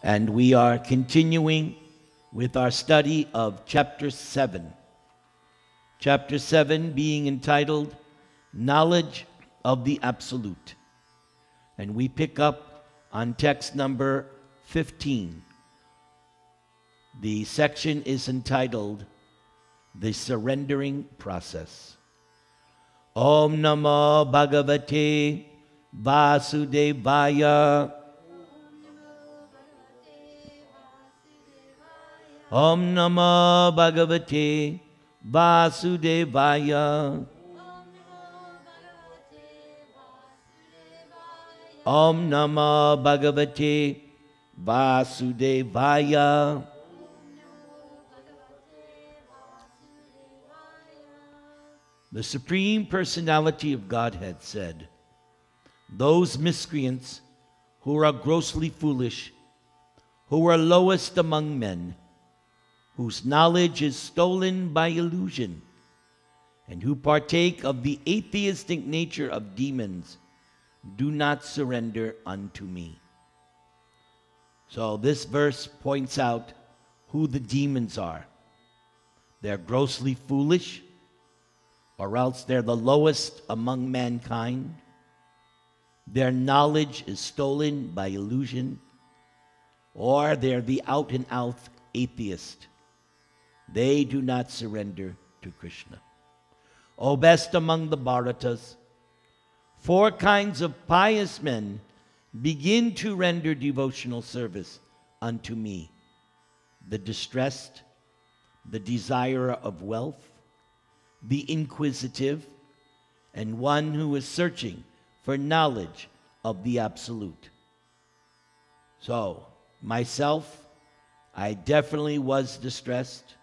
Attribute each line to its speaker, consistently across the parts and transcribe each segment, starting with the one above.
Speaker 1: And we are continuing with our study of chapter 7. Chapter 7 being entitled Knowledge of the Absolute. And we pick up on text number 15. The section is entitled The Surrendering Process. Om Namo Bhagavate Vasudevaya. Om Namo Bhagavate Vasudevaya. Om Namo Bhagavate Vasudevaya. The Supreme Personality of Godhead said, "Those miscreants who are grossly foolish, who are lowest among men, whose knowledge is stolen by illusion, and who partake of the atheistic nature of demons, do not surrender unto me." So this verse points out who the demons are. They're grossly foolish, or else they're the lowest among mankind. Their knowledge is stolen by illusion, or they're the out-and-out atheist. They do not surrender to Krishna. O best among the Bharatas, 4 kinds of pious men begin to render devotional service unto me: the distressed, the desirer of wealth, the inquisitive, and one who is searching for knowledge of the Absolute. So, myself, I definitely was distressed.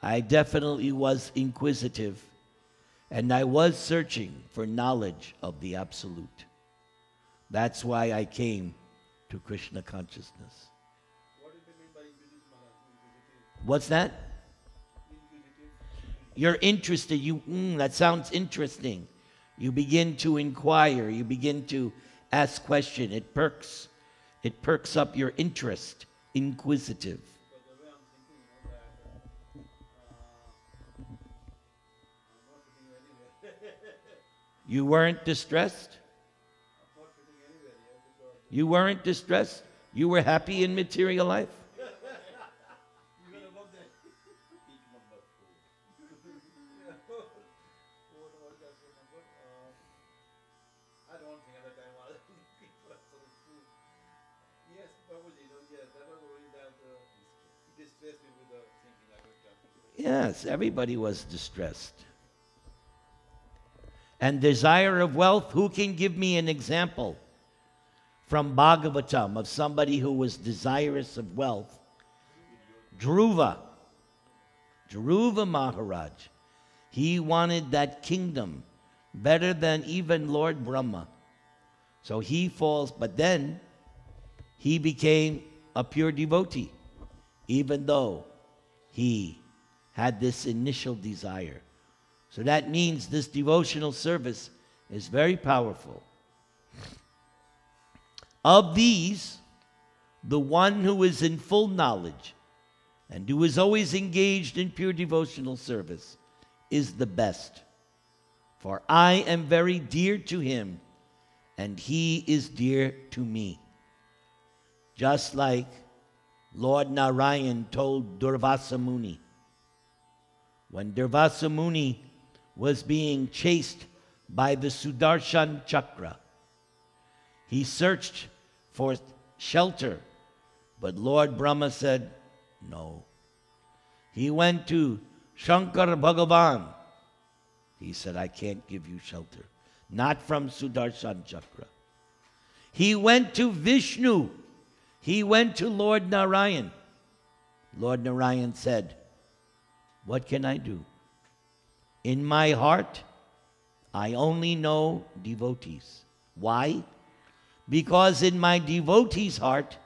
Speaker 1: I definitely was inquisitive. And I was searching for knowledge of the Absolute. That's why I came to Krishna consciousness.
Speaker 2: What do you mean by inquisitive, Maharaj?
Speaker 1: What's that?
Speaker 2: Inquisitive.
Speaker 1: You're interested. That sounds interesting. You begin to inquire. You begin to ask questions. It perks up your interest. Inquisitive.
Speaker 2: But the way I'm thinking, that I'm not fitting anywhere.
Speaker 1: You weren't distressed?
Speaker 2: I'm not fitting anywhere here because
Speaker 1: You weren't distressed? You were happy in material life?
Speaker 2: you are above that. Peak number 4. What was that number? I don't think at the time I was people are so cool. Yes, Babuji, yes, that was only that distressed me with the thinking I was talking.
Speaker 1: Yes, everybody was distressed. And desire of wealth, who can give me an example from Bhagavatam of somebody who was desirous of wealth? Dhruva Maharaj. He wanted that kingdom better than even Lord Brahma. So he falls, but then he became a pure devotee, even though he had this initial desire. So that means this devotional service is very powerful. Of these, the one who is in full knowledge and who is always engaged in pure devotional service is the best. For I am very dear to him, and he is dear to me. Just like Lord Narayan told Durvasa Muni. When Durvasa Muni was being chased by the Sudarshan Chakra, he searched for shelter, but Lord Brahma said no. He went to Shankar Bhagavan. He said, I can't give you shelter. Not from Sudarshan Chakra. He went to Vishnu. He went to Lord Narayan. Lord Narayan said, what can I do? In my heart, I only know devotees. Why? Because in my devotees' heart,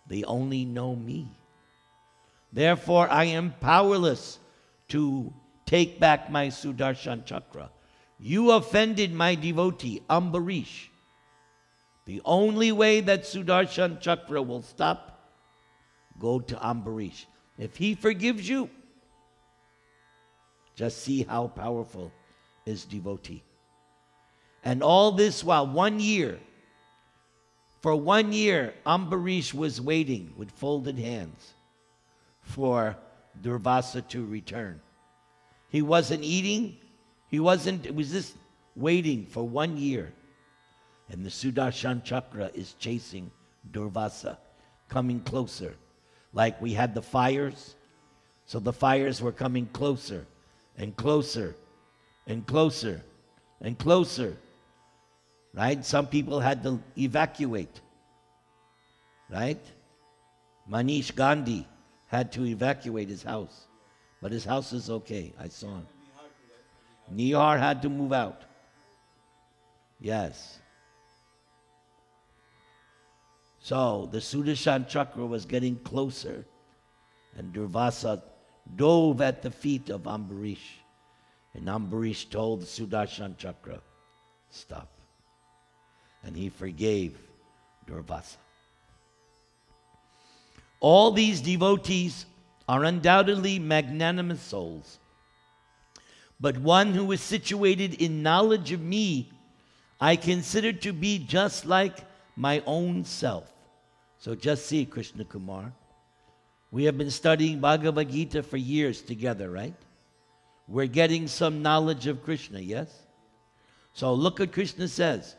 Speaker 1: they only know me. Therefore, I am powerless to take back my Sudarshan Chakra. You offended my devotee, Ambarish. The only way that Sudarshan Chakra will stop, go to Ambarish. If he forgives you, just see how powerful is devotee. And all this while 1 year, for 1 year, Ambarish was waiting with folded hands for Durvasa to return. He wasn't eating. It was just waiting for 1 year. And the Sudarshan Chakra is chasing Durvasa, coming closer. Like we had the fires. So the fires were coming closer and closer and closer and closer. Right? Some people had to evacuate. Right? Manish Gandhi had to evacuate his house. But his house is okay. I saw him. Nihar had to move out. Yes. So the Sudarshan Chakra was getting closer, and Durvasa dove at the feet of Ambarish. And Ambarish told the Sudarshan Chakra, stop. And he forgave Durvasa. All these devotees are undoubtedly magnanimous souls. But one who is situated in knowledge of me, I consider to be just like my own self. So just see, Krishna Kumar, we have been studying Bhagavad Gita for years together, right? We're getting some knowledge of Krishna, yes? So look what Krishna says.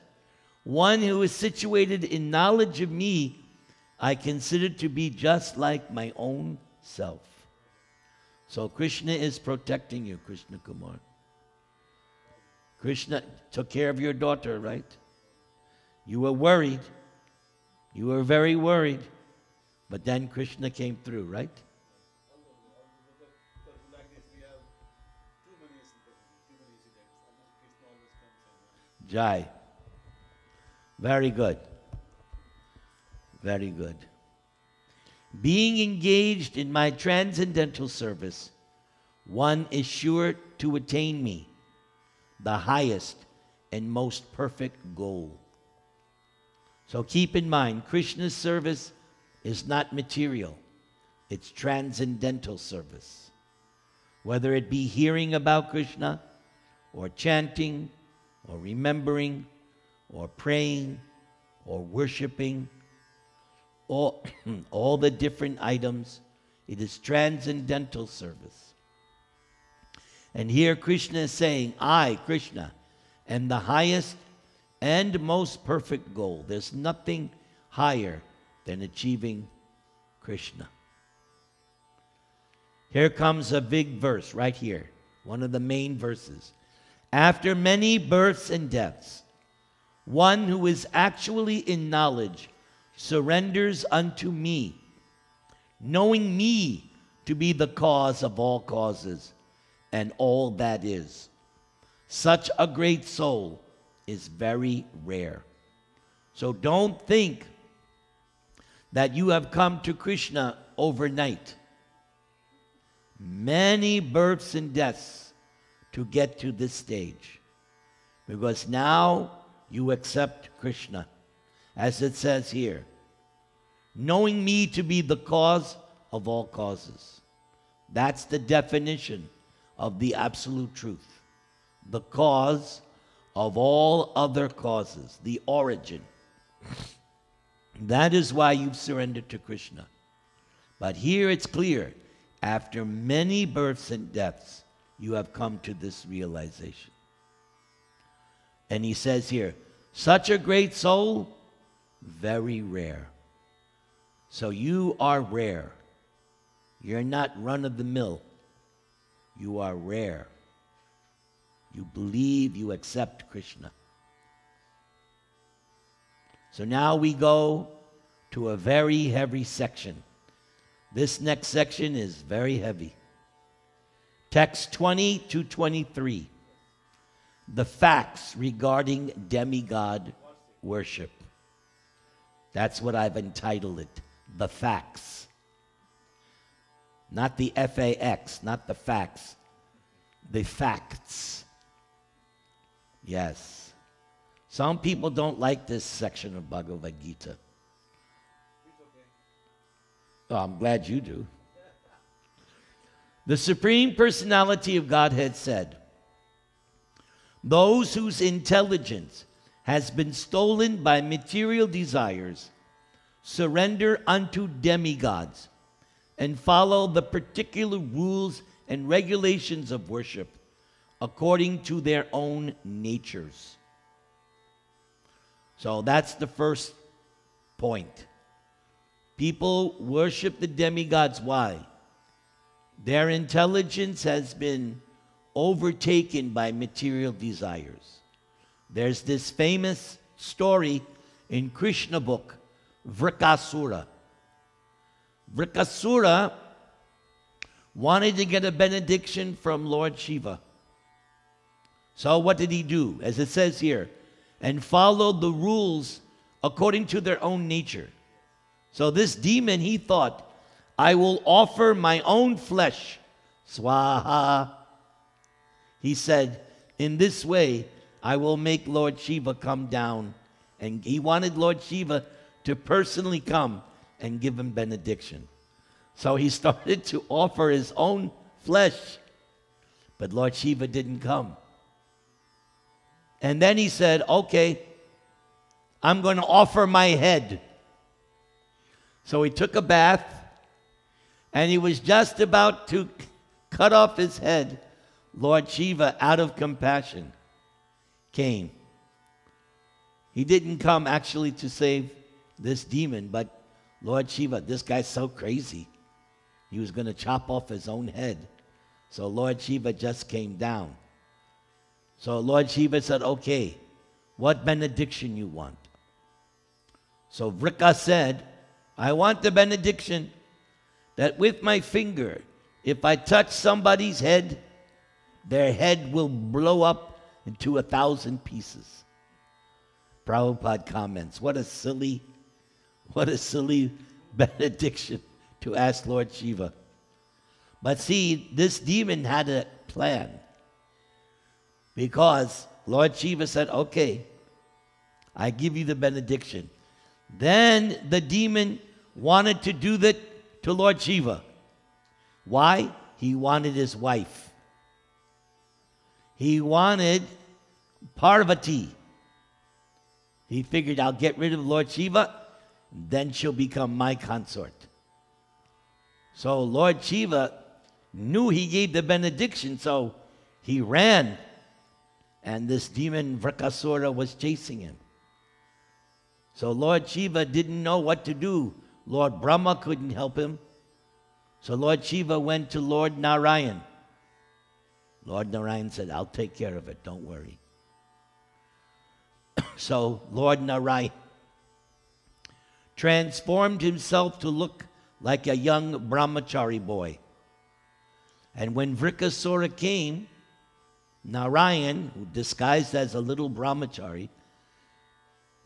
Speaker 1: One who is situated in knowledge of me, I consider to be just like my own self. So Krishna is protecting you, Krishna Kumar. Krishna took care of your daughter, right? You were worried. You were very worried. But then Krishna came through, right?
Speaker 2: Like this, we have too many incidents. Krishna always comes and
Speaker 1: Jai. Very good. Very good. Being engaged in my transcendental service, one is sure to attain me, the highest and most perfect goal. So keep in mind, Krishna's service is not material. It's transcendental service. Whether it be hearing about Krishna, or chanting, or remembering, or praying, or worshiping, all the different items, it is transcendental service. And here Krishna is saying, I, Krishna, am the highest and most perfect goal. There's nothing higher than achieving Krishna. Here comes a big verse right here, one of the main verses. After many births and deaths, one who is actually in knowledge surrenders unto me, knowing me to be the cause of all causes and all that is. Such a great soul is very rare. So don't think that you have come to Krishna overnight. Many births and deaths to get to this stage, because now you accept Krishna. As it says here, knowing me to be the cause of all causes. That's the definition of the absolute truth. The cause of all other causes, the origin. That is why you've surrendered to Krishna. But here it's clear, after many births and deaths, you have come to this realization. And he says here, such a great soul, very rare. So you are rare. You're not run-of-the-mill. You are rare. You believe, you accept Krishna. So now we go to a very heavy section. This next section is very heavy. Text 20 to 23. The facts regarding demigod worship. That's what I've entitled it. The facts. Not the F-A-X, not the facts. The facts. Yes. Some people don't like this section of Bhagavad Gita.
Speaker 2: It's okay.
Speaker 1: Oh, I'm glad you do. The Supreme Personality of Godhead said, those whose intelligence has been stolen by material desires surrender unto demigods and follow the particular rules and regulations of worship according to their own natures. So that's the first point. People worship the demigods. Why? Their intelligence has been overtaken by material desires. There's this famous story in Krishna book, Vrikasura. Vrikasura wanted to get a benediction from Lord Shiva. So what did he do? As it says here, and followed the rules according to their own nature. So this demon, he thought, I will offer my own flesh. Swaha. He said, in this way, I will make Lord Shiva come down. And he wanted Lord Shiva to personally come and give him benediction. So he started to offer his own flesh. But Lord Shiva didn't come. And then he said, okay, I'm going to offer my head. So he took a bath, and he was just about to cut off his head. Lord Shiva, out of compassion, came. He didn't come actually to save this demon, but Lord Shiva, this guy's so crazy. He was going to chop off his own head. So Lord Shiva just came down. So Lord Shiva said, okay, what benediction you want? So Vrika said, I want the benediction that with my finger, if I touch somebody's head, their head will blow up into 1,000 pieces. Prabhupada comments, what a silly benediction to ask Lord Shiva. But see, this demon had a plan. Because Lord Shiva said, okay, I give you the benediction. Then the demon wanted to do that to Lord Shiva. Why? He wanted his wife. He wanted Parvati. He figured, I'll get rid of Lord Shiva, then she'll become my consort. So Lord Shiva knew he gave the benediction, so he ran. And this demon Vrikasura was chasing him. So Lord Shiva didn't know what to do. Lord Brahma couldn't help him. So Lord Shiva went to Lord Narayan. Lord Narayan said, I'll take care of it, don't worry. So Lord Narayan transformed himself to look like a young brahmachari boy. And when Vrikasura came, Narayan, who disguised as a little brahmachari,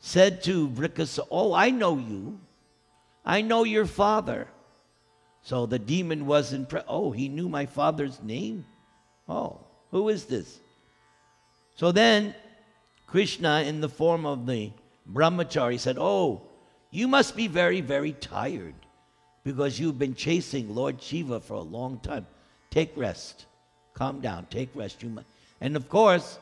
Speaker 1: said to Vrikasura, oh, I know you. I know your father. So the demon was impressed. Oh, he knew my father's name? Oh, who is this? So then Krishna, in the form of the brahmachari, said, oh, you must be very, very tired because you've been chasing Lord Shiva for a long time. Take rest. Calm down. Take rest. And of course,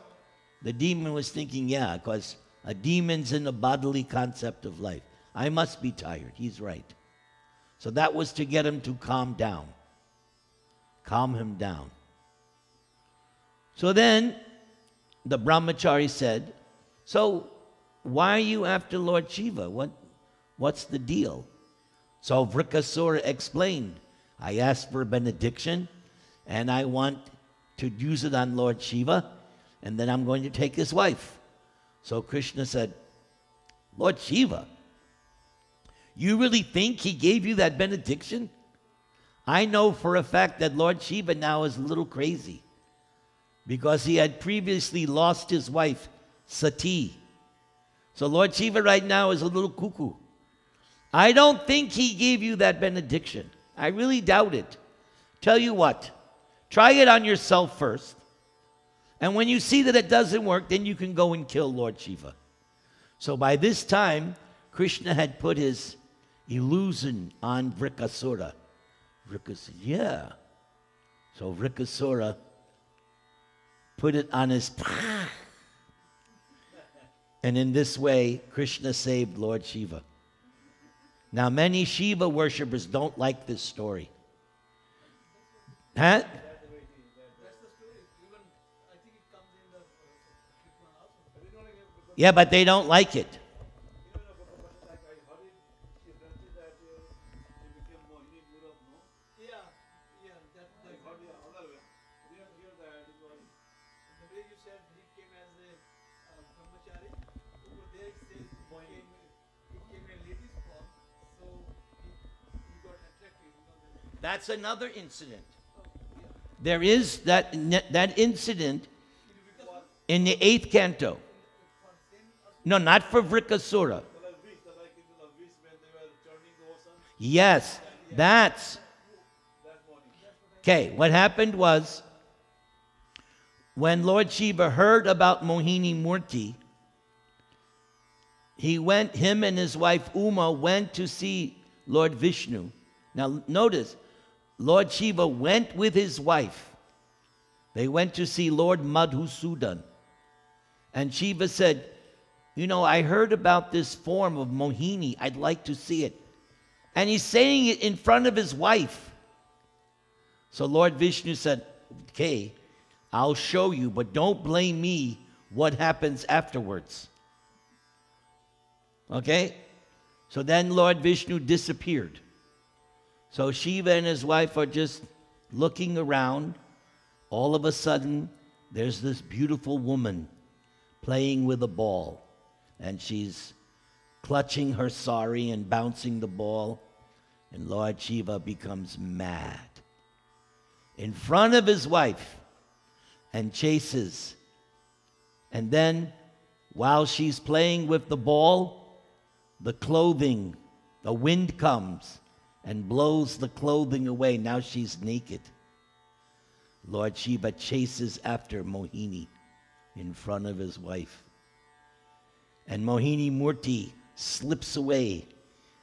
Speaker 1: the demon was thinking, yeah, because a demon's in the bodily concept of life. I must be tired. He's right. So that was to get him to calm down. Calm him down. So then the brahmachari said, so why are you after Lord Shiva? What's the deal? So Vrikasura explained, I asked for a benediction and I want to use it on Lord Shiva, and then I'm going to take his wife. So Krishna said, Lord Shiva, you really think he gave you that benediction? I know for a fact that Lord Shiva now is a little crazy because he had previously lost his wife, Sati. So Lord Shiva right now is a little cuckoo. I don't think he gave you that benediction. I really doubt it. Tell you what, try it on yourself first. And when you see that it doesn't work, then you can go and kill Lord Shiva. So by this time, Krishna had put his illusion on Vrikasura. Vrikasura, yeah. So Vrikasura put it on his... And in this way, Krishna saved Lord Shiva. Now, many Shiva worshippers don't like this story. Huh?
Speaker 2: That's the story. Even I think it comes in the Shikman also. But you know, like, because
Speaker 1: Yeah, but they don't like it.
Speaker 2: but like I heard it, she mentioned that they became Mohini Guru, no? Yeah, that I heard the other way. We didn't hear that. It was the way you said he came as a brahmachari. Over there it says he came in ladies' form, so he got attracted.
Speaker 1: That's another incident. There is that incident in the 8th canto. No, not for Vrikasura.
Speaker 2: Like wish, like in the wish when they were turning the ocean,
Speaker 1: Yes, that's...
Speaker 2: that morning.
Speaker 1: Okay, what happened was, when Lord Shiva heard about Mohini Murti, him and his wife Uma went to see Lord Vishnu. Now notice, Lord Shiva went with his wife. They went to see Lord Madhusudan. And Shiva said, you know, I heard about this form of Mohini. I'd like to see it. And he's saying it in front of his wife. So Lord Vishnu said, okay, I'll show you, but don't blame me what happens afterwards. Okay? So then Lord Vishnu disappeared. So Shiva and his wife are just looking around. All of a sudden, there's this beautiful woman playing with a ball. And she's clutching her sari and bouncing the ball. And Lord Shiva becomes mad in front of his wife and chases. And then, while she's playing with the ball, the wind comes and blows the clothing away. Now she's naked. Lord Shiva chases after Mohini in front of his wife. And Mohini Murti slips away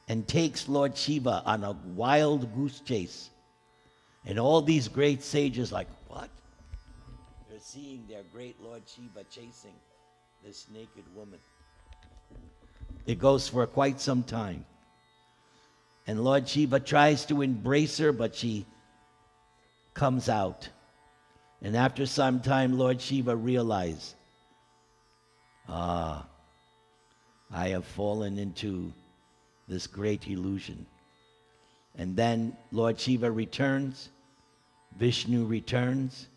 Speaker 1: and takes Lord Shiva on a wild goose chase. And all these great sages like, what? They're seeing their great Lord Shiva chasing this naked woman. It goes for quite some time. And Lord Shiva tries to embrace her, but she comes out. And after some time, Lord Shiva realized, I have fallen into this great illusion. And then Lord Shiva returns, Vishnu returns,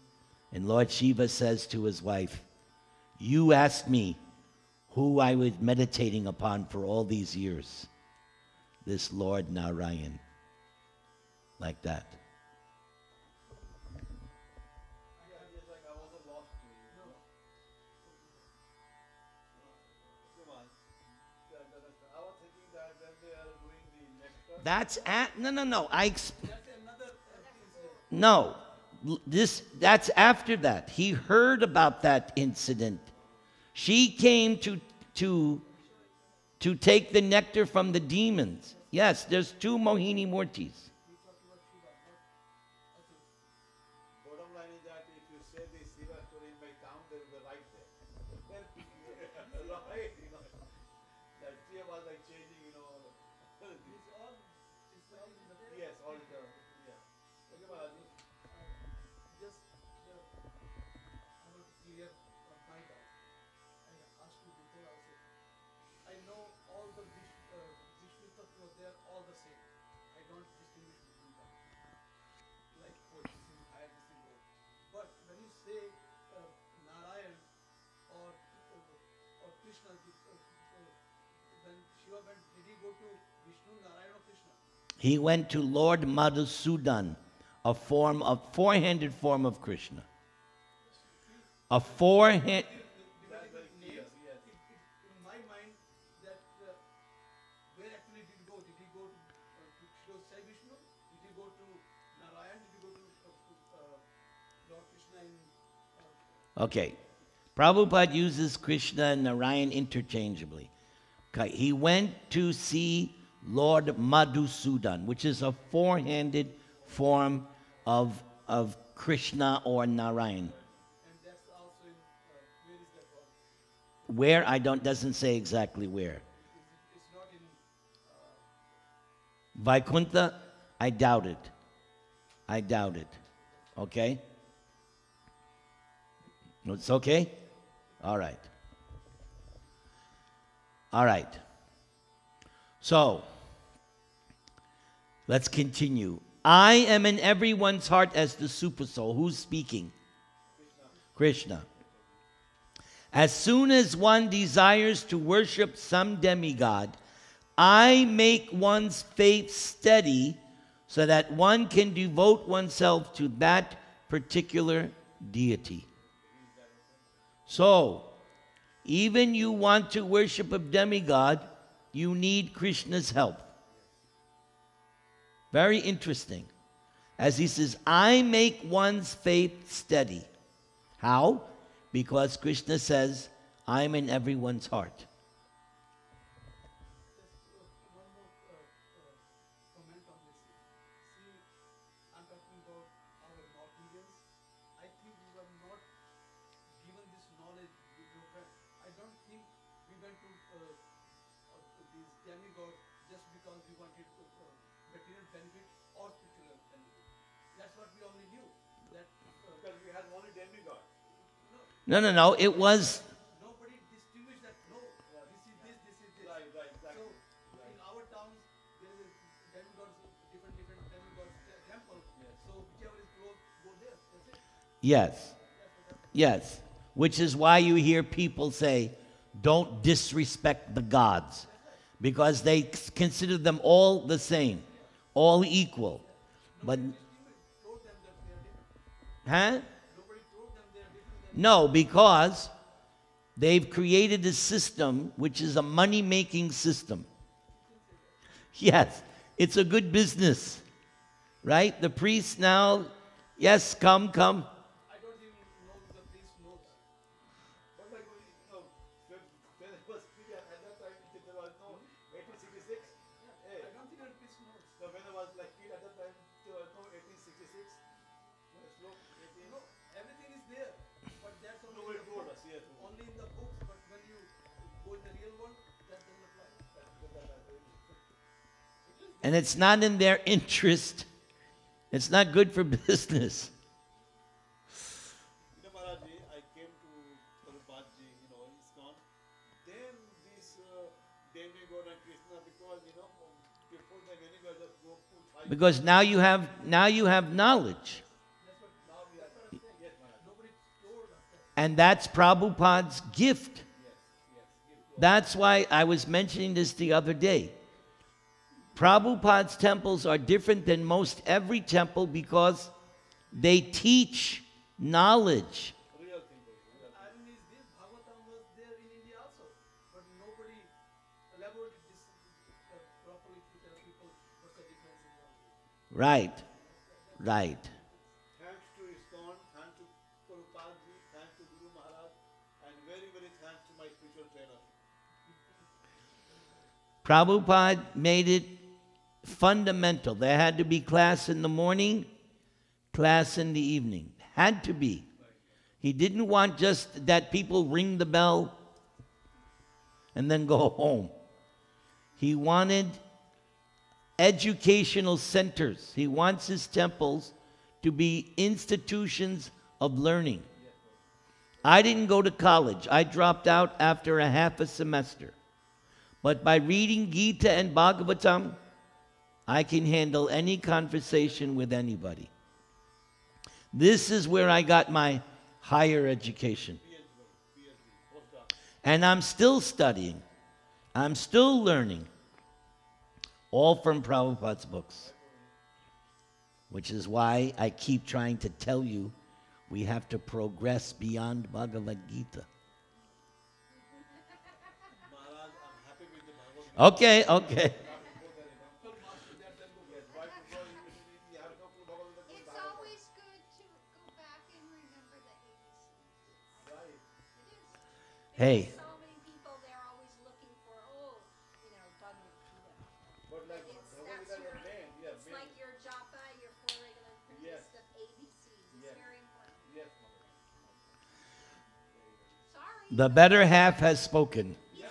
Speaker 1: and Lord Shiva says to his wife, you asked me who I was meditating upon for all these years. This Lord Narayan. Like that.
Speaker 2: Yeah, just like I was lost to you. No. Come on. I was thinking that when they are doing the nectar.
Speaker 1: That's no.
Speaker 2: That's another incident.
Speaker 1: No. That's after that. He heard about that incident. She came to take the nectar from the demons. Yes, there's 2 Mohini Murtis.
Speaker 2: Bottom line is that if you say the Shiva story in my town, they will be right there. Right, you know. That Shiva was like changing, you know. Yes, all the yeah. Okay, Maharaj. Just I want to clear my doubt. I asked you before also. I know all the Vishnu Tattva, they are all the same. I don't distinguish between them. Like, oh, this is higher, this is low. But when you say Narayan or Krishna, when Shiva went, did he go to Vishnu, Narayan or Krishna?
Speaker 1: He went to Lord Madhusudan, a four-handed form of Krishna. A four-hand...
Speaker 2: In my mind, that where actually did he go? Did he go to Sai Vishnu? Did he go to Narayan? Did he go to Lord Krishna in...
Speaker 1: Okay. Prabhupada uses Krishna and Narayan interchangeably. Okay, he went to see Lord Madhusudan, which is a four-handed form of Krishna or Narayan.
Speaker 2: And that's also in, where is that one?
Speaker 1: Where, I don't, doesn't say exactly where.
Speaker 2: It's not in,
Speaker 1: Vaikuntha, I doubt it. I doubt it. Okay? It's okay? All right. All right. So, let's continue. I am in everyone's heart as the supersoul. Who's speaking? Krishna. As soon as one desires to worship some demigod, I make one's faith steady so that one can devote oneself to that particular deity. So, even you want to worship a demigod, you need Krishna's help. Very interesting. As he says, I make one's faith steady. How? Because Krishna says, I'm in everyone's heart.
Speaker 2: just one more comment on this. See, I'm talking about our North Indians. I think we were not given this knowledge. I don't think we went to these demigods just because we wanted material benefit or spiritual benefit. That's what we only knew. That
Speaker 3: Because we had only demigod.
Speaker 1: No. It was,
Speaker 2: nobody distinguished that. No, this is this, this is this.
Speaker 3: Right, exactly.
Speaker 2: So in our towns, there is demigods, different demigods temple. So whichever is close, go there. That's it.
Speaker 1: yes. Yes. Which is why you hear people say, don't disrespect the gods. Because they consider them all the same, all equal. But,
Speaker 2: Told them that they are different.
Speaker 1: huh?
Speaker 2: Nobody told them they are different.
Speaker 1: No, because they've created a system which is a money-making system. Yes, it's a good business, right? The priests now, yes, come.
Speaker 2: I don't even know if the priest knows.
Speaker 3: But like, when it was period, at that time, there was no 1866. Hey,
Speaker 2: I don't think the priest knows.
Speaker 3: so when it was like period at that time, there was no 1866. No, slow, 18.
Speaker 2: No, everything is there, but that's only
Speaker 3: Nobody
Speaker 2: in the
Speaker 3: told
Speaker 2: books.
Speaker 3: us, yes.
Speaker 2: Only in the books, but when you go in the real world, that doesn't apply.
Speaker 1: And it's not in their interest. It's not good for business.
Speaker 3: Maharajji, I came to Prabhupadaji, ISKCON. Then this demigod and Krishna, because, before the demigod just go put high.
Speaker 1: Because now you have knowledge.
Speaker 2: That's what now we are saying.
Speaker 3: Yes, Maharaj.
Speaker 2: Nobody told us that.
Speaker 1: And that's Prabhupada's gift. That's why I was mentioning this the other day. Prabhupada's temples are different than most every temple because they teach knowledge.
Speaker 3: Real thing.
Speaker 2: The irony is this, Bhagavatam was there in India also, but nobody elaborated this properly to tell people what's the difference in them.
Speaker 1: Right.
Speaker 3: Thanks to ISKCON, thanks to Prabhupadaji, thanks to Guru Maharaj, and very, very thanks to my spiritual trainer.
Speaker 1: Prabhupada made it fundamental. There had to be class in the morning, class in the evening. Had to be. He didn't want just that people ring the bell and then go home. He wanted educational centers. He wants his temples to be institutions of learning. I didn't go to college. I dropped out after a half a semester. But by reading Gita and Bhagavatam, I can handle any conversation with anybody. This is where I got my higher education. And I'm still studying. I'm still learning. All from Prabhupada's books. Which is why I keep trying to tell you we have to progress beyond Bhagavad Gita.
Speaker 3: Maharaj, I'm happy with the Bhagavad
Speaker 1: Okay.
Speaker 4: It's always good to go back and remember the ABCs. It is.
Speaker 1: Hey.
Speaker 4: So many people, they're always looking for,
Speaker 1: The better half has spoken.
Speaker 4: He's right.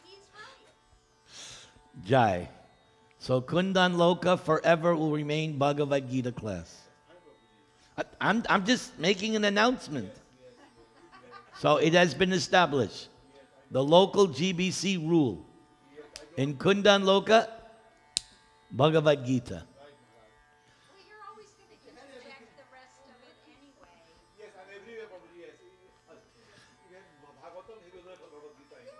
Speaker 4: He's right.
Speaker 1: Jai. So Kundan Loka forever will remain Bhagavad Gita class. I'm just making an announcement. So it has been established. The local GBC rule. In Kundan Loka, Bhagavad Gita.
Speaker 4: Well, you're always going to interject the rest of it anyway.
Speaker 2: Yes, and everywhere probably, yes. Even Bhagavatam, he will learn a lot of Gita.
Speaker 4: Yeah,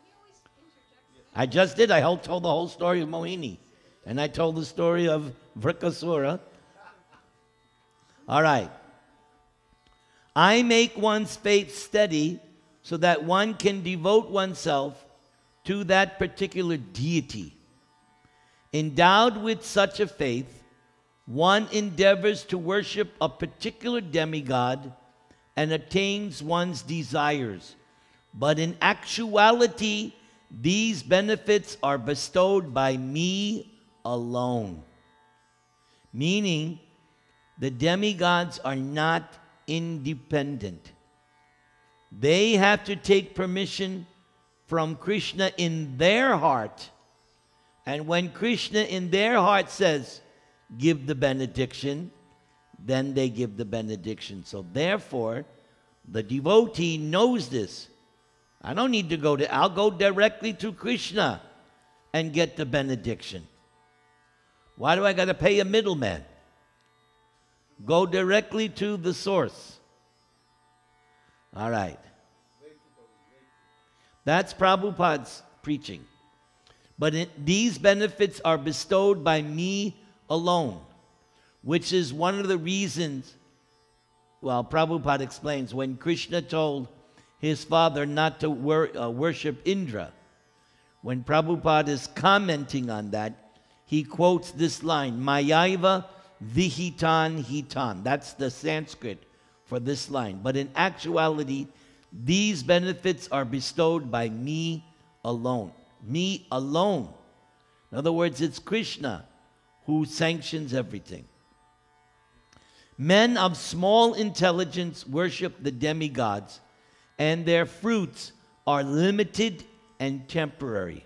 Speaker 4: he always interjects.
Speaker 1: I just did. Told the whole story of Mohini. And I told the story of Vrikasura. All right. I make one's faith steady so that one can devote oneself to that particular deity. Endowed with such a faith, one endeavors to worship a particular demigod and attains one's desires. But in actuality, these benefits are bestowed by me alone. Meaning, the demigods are not independent. They have to take permission from Krishna in their heart. And when Krishna in their heart says, give the benediction, then they give the benediction. So therefore, the devotee knows this. I don't need to go to, I'll go directly to Krishna and get the benediction. Why do I got to pay a middleman? Go directly to the source. All right. That's Prabhupada's preaching. But these benefits are bestowed by me alone, which is one of the reasons, well, Prabhupada explains, when Krishna told his father not to worship Indra, when Prabhupada is commenting on that, he quotes this line, Mayaiva Vihitan Hitan. That's the Sanskrit for this line. But in actuality, these benefits are bestowed by me alone. Me alone. In other words, it's Krishna who sanctions everything. Men of small intelligence worship the demigods, and their fruits are limited and temporary.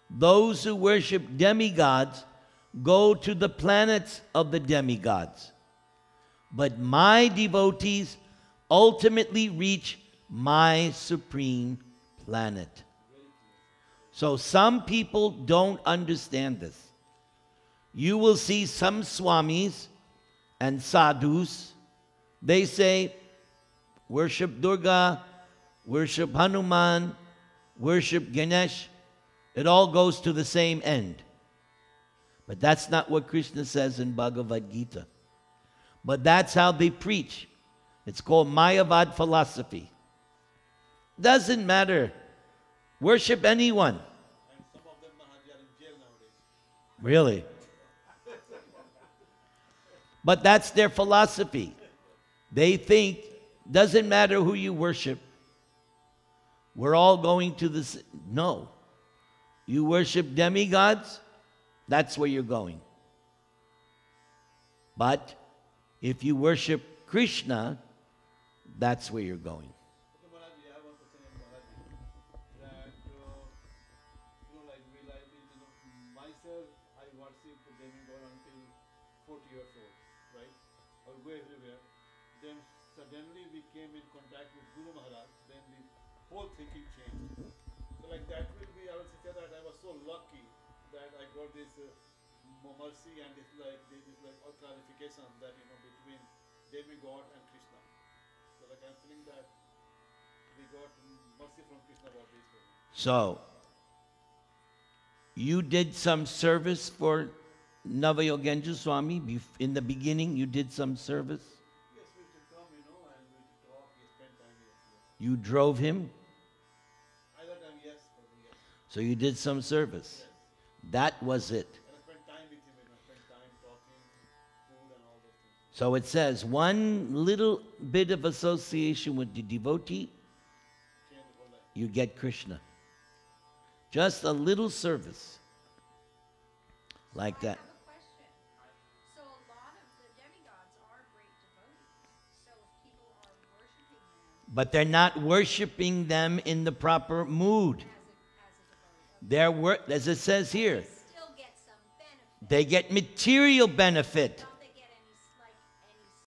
Speaker 1: Those who worship demigods go to the planets of the demigods. But my devotees ultimately reach my supreme planet. So some people don't understand this. You will see some swamis and sadhus, they say, worship Durga, worship Hanuman, worship Ganesh. It all goes to the same end. But that's not what Krishna says in Bhagavad Gita. But that's how they preach. It's called Mayavad philosophy. Doesn't matter. Worship anyone.
Speaker 3: And some of them Maharaj are in jail nowadays.
Speaker 1: Really? But that's their philosophy. They think, doesn't matter who you worship. We're all going to this. No. You worship demigods, that's where you're going. But if you worship Krishna, that's where you're going.
Speaker 3: Okay, Maharaj, I have one question on Maharaj. That, myself, I worship the demigod until 40 years old, right? I would go everywhere. Then suddenly we came in contact with Guru Maharaj, then the whole thinking changed. So like that will be, I will say that I was so lucky that I got this mercy and this like all clarification that, between demigod and Krishna. So like I'm feeling that we got mercy from Krishna about this.
Speaker 1: So, you did some service for Navayogenja Swami? In the beginning, you did some service?
Speaker 3: Yes, we should come, and we should talk, we spend time, yes.
Speaker 1: You drove him?
Speaker 3: Either time, yes, for me, yes.
Speaker 1: So you did some service. That was it.
Speaker 3: And I spent time with him, I spent time talking, food and all those things.
Speaker 1: So it says one little bit of association with the devotee,
Speaker 3: Change the whole life.
Speaker 1: you get Krishna. Just a little service like that.
Speaker 4: I have a question. So a lot of the demigods are great devotees. So if people are worshiping them,
Speaker 1: but they're not worshiping them in the proper mood. As it says here,
Speaker 4: Still get some benefit.
Speaker 1: they get material benefit.